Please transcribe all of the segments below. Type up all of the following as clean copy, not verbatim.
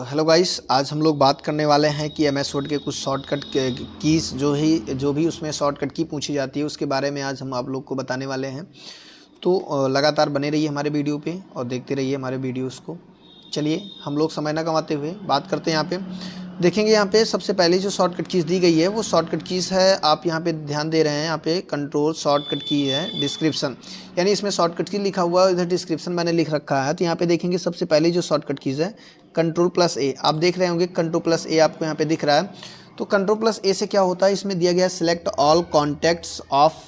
Hello guys, आज हम लोग बात करने वाले हैं कि एम एस वर्ड के कुछ शॉर्टकट कीज़ जो भी उसमें शॉर्टकट की पूछी जाती है उसके बारे में आज हम आप लोग को बताने वाले हैं। तो लगातार बने रहिए हमारे वीडियो पे और देखते रहिए हमारे वीडियोस को। चलिए हम लोग समय ना गंवाते हुए बात करते हैं। यहाँ पे देखेंगे, यहाँ पे सबसे पहले जो शॉर्टकट कीज़ दी गई है वो शॉर्टकट कीज़ है। आप यहाँ पे ध्यान दे रहे हैं, यहाँ पे कंट्रोल शॉर्टकट की है डिस्क्रिप्शन, यानी इसमें शॉर्टकट की लिखा हुआ है, इधर डिस्क्रिप्शन मैंने लिख रखा है। तो यहाँ पे देखेंगे सबसे पहले जो शॉर्टकट कीज़ है कंट्रोल+A, आप देख रहे होंगे कंट्रोल+A आपको यहाँ पे दिख रहा है। तो कंट्रोल+A से क्या होता है, इसमें दिया गया है select all contacts of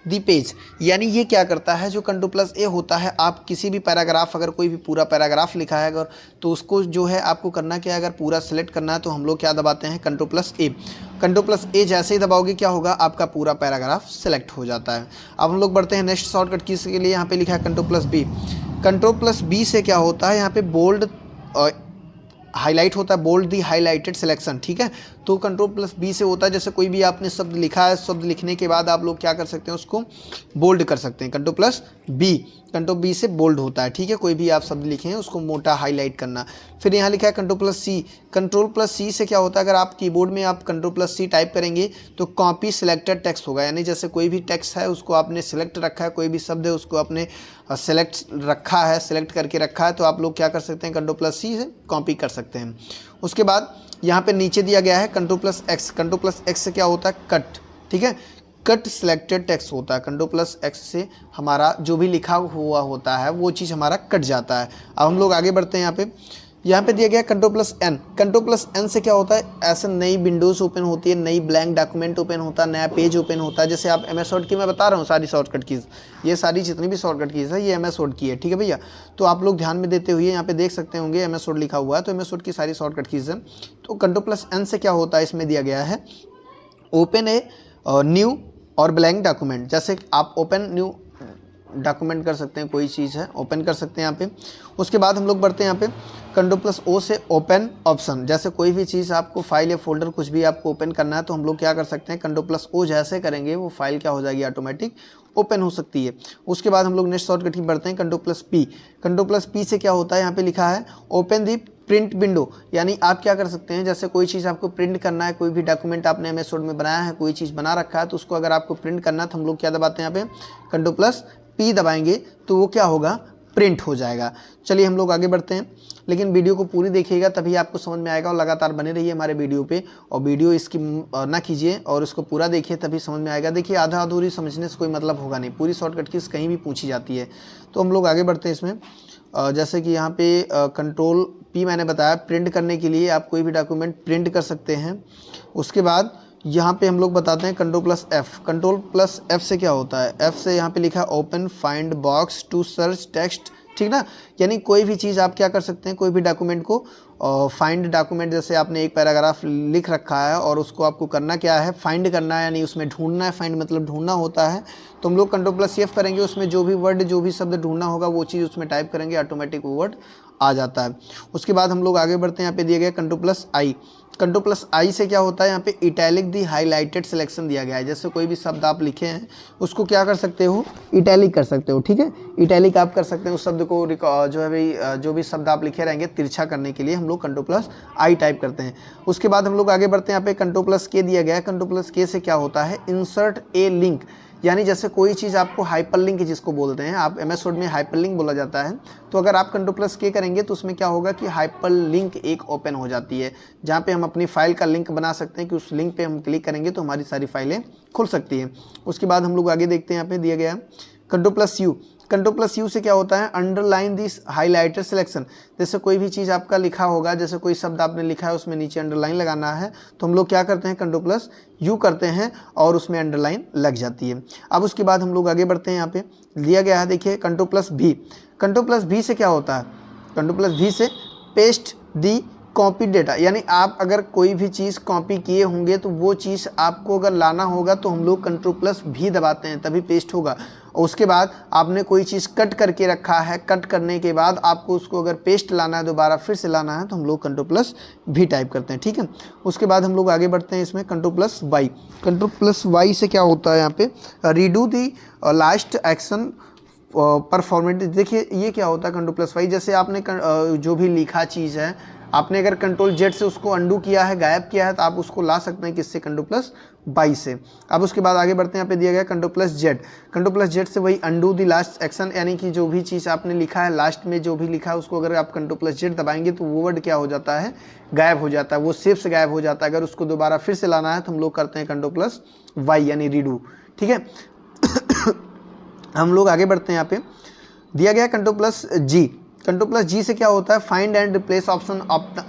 the page, यानी ये क्या करता है, जो कंट्रोल+A होता है, आप किसी भी पैराग्राफ, अगर कोई भी पूरा पैराग्राफ लिखा है अगर, तो उसको जो है आपको करना क्या है, अगर पूरा सेलेक्ट करना है तो हम लोग क्या दबाते हैं, कंट्रोल+A। कंट्रोल+A जैसे ही दबाओगे क्या होगा, आपका पूरा पैराग्राफ सेलेक्ट हो जाता है। अब हम लोग बढ़ते हैं नेक्स्ट शॉर्टकट कीज के लिए। यहाँ पे लिखा है कंट्रोल+B। कंट्रोल+B से क्या होता है, यहाँ पे बोल्ड हाईलाइट होता है, बोल्ड दी हाईलाइटेड सिलेक्शन, ठीक है। तो कंट्रोल+B से होता है, जैसे कोई भी आपने शब्द लिखा है, शब्द लिखने के बाद आप लोग क्या कर सकते हैं, उसको बोल्ड कर सकते हैं। कंट्रोल+B से बोल्ड होता है, ठीक है। कोई भी आप शब्द लिखे हैं उसको मोटा हाईलाइट करना। फिर यहाँ लिखा है कंट्रोल+C। कंट्रोल+C से क्या होता है, अगर आप कीबोर्ड में आप कंट्रोल+C टाइप करेंगे तो कॉपी सिलेक्टेड टेक्स्ट होगा, यानी जैसे कोई भी टेक्स्ट है उसको आपने सिलेक्ट रखा है, कोई भी शब्द है उसको आपने सेलेक्ट करके रखा है, तो आप लोग क्या कर सकते हैं, कंट्रोल+C से कॉपी कर सकते हैं। उसके बाद यहाँ पे नीचे दिया गया है कंट्रोल+X। कंट्रोल+X से क्या होता है, कट, ठीक है, कट सिलेक्टेड टेक्स्ट होता है। कंट्रोल+X से हमारा जो भी लिखा हुआ होता है वो चीज़ हमारा कट जाता है। अब हम लोग आगे बढ़ते हैं। यहाँ पे दिया गया कंट्रोल+N। कंट्रोल+N से क्या होता है, ऐसे नई विंडोज़ ओपन होती है, नई ब्लैंक डॉक्यूमेंट ओपन होता है, नया पेज ओपन होता है। जैसे आप MS वर्ड की मैं बता रहा हूँ सारी शॉर्टकट कीज़, ये सारी जितनी भी शॉर्टकट कीज़ है ये MS वर्ड की है, ठीक है भैया। तो आप लोग ध्यान में देते हुए यहाँ पे देख सकते होंगे MS वर्ड लिखा हुआ है, तो MS वर्ड की सारी शॉर्टकट कीज़ है। तो कंट्रोल+N से क्या होता है, इसमें दिया गया है ओपन ए न्यू और ब्लैंक डॉक्यूमेंट। जैसे आप ओपन न्यू डॉक्यूमेंट कर सकते हैं, कोई चीज़ है ओपन कर सकते हैं यहाँ पे। उसके बाद हम लोग बढ़ते हैं यहाँ पे कंट्रोल+O से ओपन ऑप्शन। जैसे कोई भी चीज़ आपको फाइल या फोल्डर कुछ भी आपको ओपन करना है तो हम लोग क्या कर सकते हैं, कंट्रोल+O जैसे करेंगे वो फाइल क्या हो जाएगी, ऑटोमेटिक ओपन हो सकती है। उसके बाद हम लोग नेक्स्ट शॉर्टकट की बढ़ते हैं कंट्रोल+P। कंट्रोल+P से क्या होता है, यहाँ पे लिखा है ओपन दी प्रिंट विंडो, यानी आप क्या कर सकते हैं, जैसे कोई चीज़ आपको प्रिंट करना है, कोई भी डॉक्यूमेंट आपने MS वर्ड में बनाया है, कोई चीज़ बना रखा है, तो उसको अगर आपको प्रिंट करना है तो हम लोग क्या दबाते हैं, यहाँ पे कंट्रोल+P दबाएंगे तो वो क्या होगा, प्रिंट हो जाएगा। चलिए हम लोग आगे बढ़ते हैं, लेकिन वीडियो को पूरी देखिएगा तभी आपको समझ में आएगा, और लगातार बने रहिए हमारे वीडियो पे, और वीडियो इसकी ना कीजिए और उसको पूरा देखिए तभी समझ में आएगा। देखिए आधा अधूरी समझने से कोई मतलब होगा नहीं, पूरी शॉर्टकट कीज़ कहीं भी पूछी जाती है। तो हम लोग आगे बढ़ते हैं इसमें। जैसे कि यहाँ पे कंट्रोल+P मैंने बताया, प्रिंट करने के लिए आप कोई भी डॉक्यूमेंट प्रिंट कर सकते हैं। उसके बाद यहाँ पे हम लोग बताते हैं कंट्रोल+F। कंट्रोल+F से क्या होता है, F से यहाँ पे लिखा है open find box to search text, ठीक ना। यानी कोई भी चीज़ आप क्या कर सकते हैं, कोई भी डॉक्यूमेंट को फाइंड डॉक्यूमेंट, जैसे आपने एक पैराग्राफ लिख रखा है और उसको आपको करना क्या है, फाइंड करना है, यानी उसमें ढूंढना है। फाइंड मतलब ढूंढना होता है। तो हम लोग कंट्रोल+F करेंगे, उसमें जो भी वर्ड, जो भी शब्द ढूंढना होगा वो चीज़ उसमें टाइप करेंगे, ऑटोमेटिक वो वर्ड आ जाता है। उसके बाद हम लोग आगे बढ़ते हैं। यहाँ पे दिया गया कंट्रोल+I। कंट्रोल+I से क्या होता है, यहाँ पे इटैलिक दी हाईलाइटेड सिलेक्शन दिया गया है। जैसे कोई भी शब्द आप लिखे हैं उसको क्या कर सकते हो, इटैलिक कर सकते हो, ठीक है। इटैलिक आप कर सकते हैं उस शब्द को, जो है भाई, जो भी शब्द आप लिखे रहेंगे तिरछा करने के लिए हम लोग कंट्रोल+I टाइप करते हैं। उसके बाद हम लोग आगे बढ़ते हैं। यहाँ पे कंट्रोल+K दिया गया है। कंट्रोल+K से क्या होता है, इंसर्ट ए लिंक, यानी जैसे कोई चीज़ आपको हाइपरलिंक जिसको बोलते हैं, आप MS वर्ड में हाइपरलिंक बोला जाता है, तो अगर आप कंट्रोल+K करेंगे तो उसमें क्या होगा कि हाइपरलिंक एक ओपन हो जाती है, जहाँ पे हम अपनी फाइल का लिंक बना सकते हैं कि उस लिंक पे हम क्लिक करेंगे तो हमारी सारी फाइलें खुल सकती हैं। उसके बाद हम लोग आगे देखते हैं। यहाँ पे दिया गया कंट्रोल+U। कंट्रोल+U से क्या होता है, अंडरलाइन दिस हाईलाइटेड सिलेक्शन। जैसे कोई भी चीज़ आपका लिखा होगा, जैसे कोई शब्द आपने लिखा है उसमें नीचे अंडरलाइन लगाना है, तो हम लोग क्या करते हैं, कंट्रोल+U करते हैं और उसमें अंडरलाइन लग जाती है। अब उसके बाद हम लोग आगे बढ़ते हैं। यहाँ पे दिया गया है, देखिए कंट्रोल+V। कंट्रोल+V से क्या होता है, कंट्रोल+V से पेस्ट दी कॉपी डेटा, यानी आप अगर कोई भी चीज़ कॉपी किए होंगे तो वो चीज़ आपको अगर लाना होगा तो हम लोग कंट्रोल+V दबाते हैं, तभी पेस्ट होगा। और उसके बाद आपने कोई चीज़ कट करके रखा है, कट करने के बाद आपको उसको अगर पेस्ट लाना है, दोबारा फिर से लाना है, तो हम लोग कंट्रोल+V टाइप करते हैं, ठीक है। उसके बाद हम लोग आगे बढ़ते हैं इसमें कंट्रोल+Y। कंट्रोल+Y से क्या होता है, यहाँ पे रीडू दी लास्ट एक्शन परफॉर्मेंट। देखिए ये क्या होता है, कंट्रोल+Y, जैसे आपने जो भी लिखा चीज़ है आपने अगर कंट्रोल जेड से उसको अंडू किया है, गायब किया है, तो आप उसको ला सकते हैं किससे, कंट्रोल प्लस वाई से। अब उसके बाद आगे बढ़ते हैं, यहाँ पे दिया गया control plus Z. Control plus Z से वही अंडू द लास्ट एक्शन, यानी कि जो भी चीज़ आपने लिखा है लास्ट में जो भी लिखा है उसको अगर आप कंट्रोल प्लस जेड दबाएंगे तो वो वर्ड क्या हो जाता है, गायब हो जाता है, वो सेफ से गायब हो जाता है। अगर उसको दोबारा फिर से लाना है तो हम लोग करते हैं कंट्रोल प्लस वाई यानी रीडू, ठीक है। हम लोग आगे बढ़ते हैं, यहाँ पे दिया गया कंट्रोल प्लस जी। कंट्रोल प्लस जी से क्या होता है, फाइंड एंड रिप्लेस ऑप्शन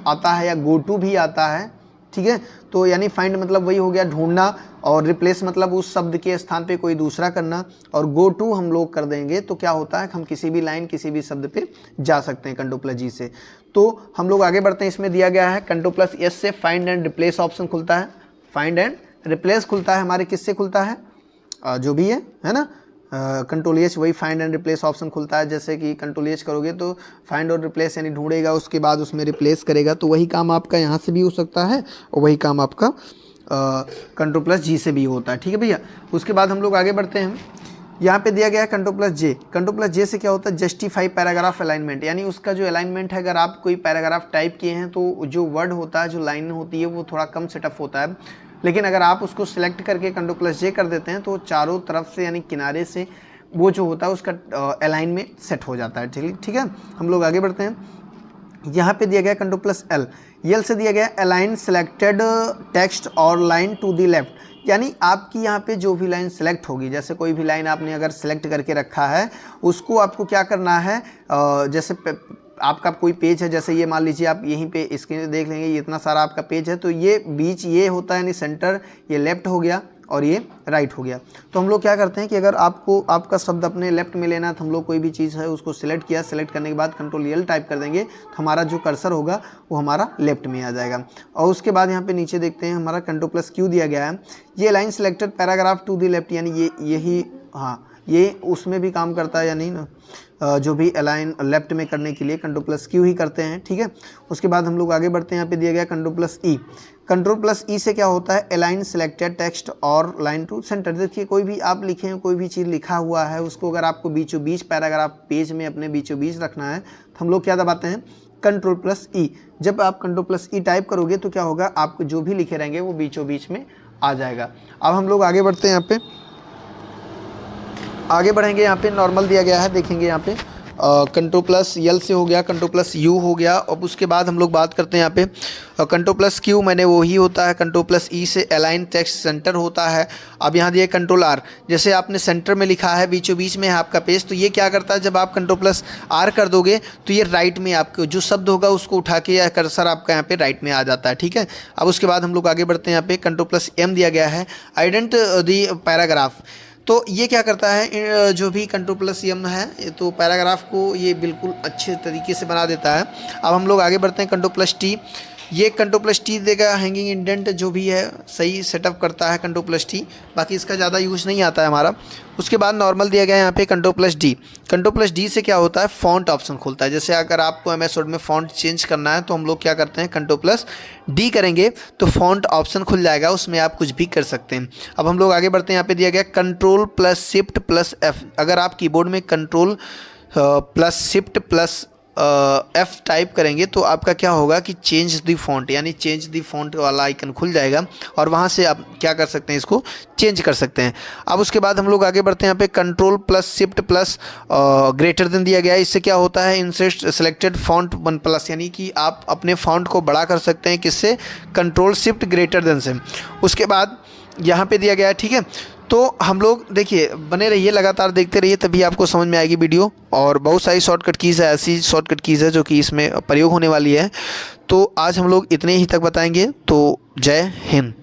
आता है या गो टू भी आता है, ठीक है। तो यानी फाइंड मतलब वही हो गया ढूंढना, और रिप्लेस मतलब उस शब्द के स्थान पे कोई दूसरा करना, और गो टू हम लोग कर देंगे तो क्या होता है, हम किसी भी लाइन किसी भी शब्द पे जा सकते हैं कंट्रोल प्लस जी से। तो हम लोग आगे बढ़ते हैं, इसमें दिया गया है कंट्रोल प्लस एस से फाइंड एंड रिप्लेस ऑप्शन खुलता है। फाइंड एंड रिप्लेस खुलता है हमारे किससे खुलता है, जो भी है ना, कंट्रोल एच वही फाइंड एंड रिप्लेस ऑप्शन खुलता है। जैसे कि कंट्रोल एच करोगे तो फाइंड और रिप्लेस यानी ढूंढेगा, उसके बाद उसमें रिप्लेस करेगा, तो वही काम आपका यहाँ से भी हो सकता है और वही काम आपका कंट्रोल प्लस जी से भी होता है, ठीक है भैया। उसके बाद हम लोग आगे बढ़ते हैं, यहाँ पे दिया गया है कंट्रोल प्लस जे। कंट्रोल प्लस जे से क्या होता है, जस्टिफाई पैराग्राफ अलाइनमेंट, यानी उसका जो अलाइनमेंट है, अगर आप कोई पैराग्राफ टाइप किए हैं तो जो वर्ड होता है, जो लाइन होती है वो थोड़ा कम सेटअप होता है, लेकिन अगर आप उसको सिलेक्ट करके कंट्रोल प्लस जे कर देते हैं तो चारों तरफ से यानी किनारे से वो जो होता है उसका अलाइन में सेट हो जाता है, ठीक है। हम लोग आगे बढ़ते हैं, यहाँ पे दिया गया कंट्रोल प्लस एल। एल से दिया गया अलाइन सेलेक्टेड टेक्स्ट और लाइन टू द लेफ्ट, यानी आपकी यहाँ पे जो भी लाइन सेलेक्ट होगी, जैसे कोई भी लाइन आपने अगर सेलेक्ट करके रखा है उसको आपको क्या करना है, जैसे आपका कोई पेज है, जैसे ये मान लीजिए आप यहीं पे स्क्रीन देख लेंगे, ये इतना सारा आपका पेज है, तो ये बीच ये होता है यानी सेंटर, ये लेफ्ट हो गया और ये राइट हो गया। तो हम लोग क्या करते हैं कि अगर आपको आपका शब्द अपने लेफ्ट में लेना है तो हम लोग कोई भी चीज़ है उसको सिलेक्ट किया, सिलेक्ट करने के बाद कंट्रोल एल टाइप कर देंगे तो हमारा जो कर्सर होगा वो हमारा लेफ्ट में आ जाएगा। और उसके बाद यहाँ पे नीचे देखते हैं हमारा कंट्रोल प्लस क्यू दिया गया है, ये line selected paragraph to the left, यानी यही हाँ ये उसमें भी काम करता है या नहीं ना, जो भी अलाइन लेफ्ट में करने के लिए कंट्रोल प्लस क्यू ही करते हैं, ठीक है। उसके बाद हम लोग आगे बढ़ते हैं, यहाँ पे दिया गया कंट्रोल प्लस ई। कंट्रोल प्लस ई से क्या होता है, अलाइन सिलेक्टेड टेक्स्ट और लाइन टू सेंटर। देखिए कोई भी आप लिखे हैं, कोई भी चीज़ लिखा हुआ है उसको अगर आपको बीचों बीच पैराग्राफ पेज में अपने बीचों बीच रखना है तो हम लोग क्या दबाते हैं, कंट्रोल प्लस ई। जब आप कंट्रोल प्लस ई टाइप करोगे तो क्या होगा, आपको जो भी लिखे रहेंगे वो बीचों बीच में आ जाएगा। अब हम लोग आगे बढ़ते हैं, यहाँ पे आगे बढ़ेंगे, यहाँ पे नॉर्मल दिया गया है, देखेंगे यहाँ पे कंट्रोल प्लस एल से हो गया, कंट्रोल प्लस यू हो गया। अब उसके बाद हम लोग बात करते हैं यहाँ पे कंट्रोल प्लस क्यू, मैंने वही होता है। कंट्रोल प्लस ई से अलाइन टेक्स्ट सेंटर होता है। अब यहाँ दिया कंट्रोल आर, जैसे आपने सेंटर में लिखा है, बीचों बीच में है आपका पेज, तो ये क्या करता है, जब आप कंट्रोल प्लस आर कर दोगे तो ये राइट में आपको जो शब्द होगा उसको उठा के या कर्सर आपका यहाँ पे राइट में आ जाता है, ठीक है। अब उसके बाद हम लोग आगे बढ़ते हैं, यहाँ पे कंट्रोल प्लस एम दिया गया है, आइडेंट दी पैराग्राफ। तो ये क्या करता है, जो भी कंट्रोल प्लस एम है तो पैराग्राफ को ये बिल्कुल अच्छे तरीके से बना देता है। अब हम लोग आगे बढ़ते हैं, कंट्रोल प्लस टी, ये कंट्रोल प्लस टी देगा, हैंगिंग इंडेंट जो भी है सही सेटअप करता है कंट्रोल प्लस टी, बाकी इसका ज़्यादा यूज़ नहीं आता है हमारा। उसके बाद नॉर्मल दिया गया है यहाँ पे control plus D. Control plus D से क्या होता है, फॉन्ट ऑप्शन खुलता है। जैसे अगर आपको MS वर्ड में फॉन्ट चेंज करना है तो हम लोग क्या करते हैं, कंट्रोल प्लस डी करेंगे तो फॉन्ट ऑप्शन खुल जाएगा, उसमें आप कुछ भी कर सकते हैं। अब हम लोग आगे बढ़ते हैं, यहाँ पे दिया गया control plus shift plus F. अगर आप कीबोर्ड में control plus shift plus F type करेंगे तो आपका क्या होगा कि चेंज दी फॉन्ट, यानी चेंज दी फॉन्ट वाला आइकन खुल जाएगा और वहाँ से आप क्या कर सकते हैं, इसको चेंज कर सकते हैं। अब उसके बाद हम लोग आगे बढ़ते हैं, यहाँ पे control plus shift plus greater than दिया गया है। इससे क्या होता है, इंसर्ट सेलेक्टेड फॉन्ट 1+, यानी कि आप अपने फॉन्ट को बड़ा कर सकते हैं, किससे, कंट्रोल शिफ्ट ग्रेटर देन से। उसके बाद यहाँ पे दिया गया है, ठीक है। तो हम लोग देखिए बने रहिए, लगातार देखते रहिए, तभी आपको समझ में आएगी वीडियो। और बहुत सारी शॉर्टकट कीज़ है, ऐसी शॉर्टकट कीज़ है जो कि इसमें प्रयोग होने वाली है। तो आज हम लोग इतने ही तक बताएंगे। तो जय हिंद।